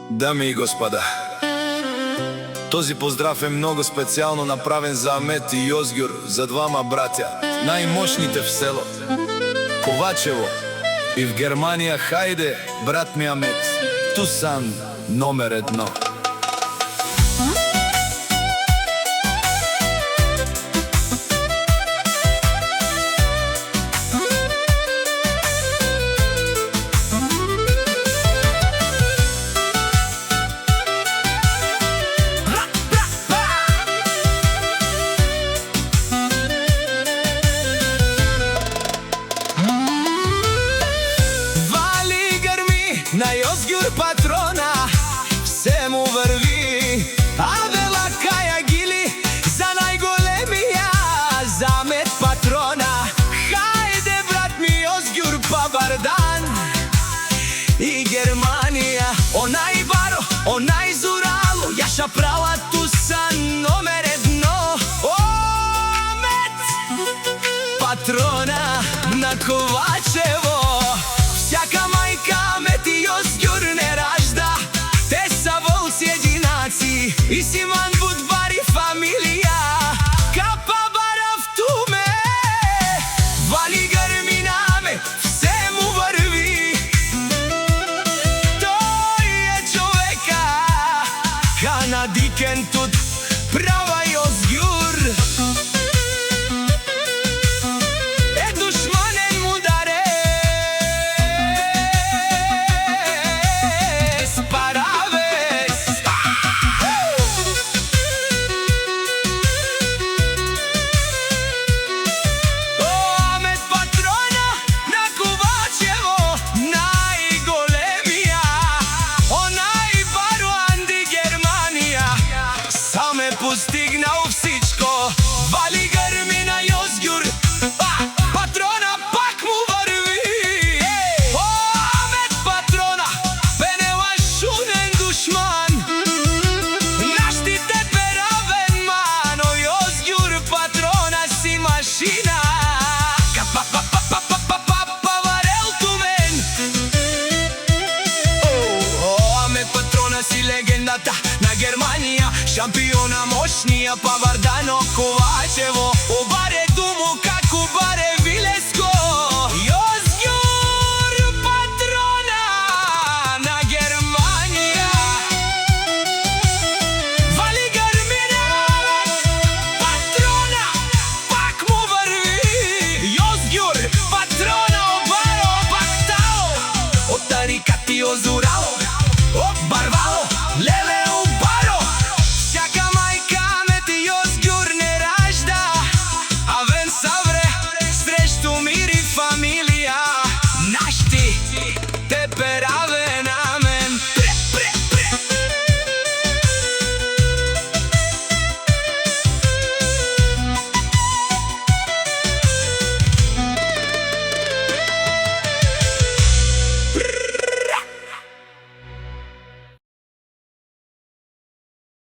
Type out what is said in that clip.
Дами и господа, този поздрав е много специјално направен за Амет и Јозгјур, за двама братја, најмошните в село Ковачево. И в Германија, хајде, брат ми Амет, Тусан номер 1. На Јозгјур патрона се му врви, а вела каја гили за најголемија, за Амет патрона. Хајде брат ми Јозгјур, па Вардан и Германија. Онај Баро, онај Зурало, јаша права Тусан номер 1. О, Амет патрона на Ковачево. Всяка мајка Амет и Јозгјур не ражда, те са волци единаци и Симан Будвари фамилија. Капа барав туме, вали грмина Амет, все му врви. Тој е човека, канадикен тут права Јозгјур. Постигнал всичко, вали грмина Јозгјур, патрона пак му врви. О, Амет патрона, пенела шунен душман, наштите перавен ман. О, Јозгјур патрона си машина, варел тумен. О, Амет патрона си легендата на Германија, шампиона мощнија, па Вардан, Ковачево.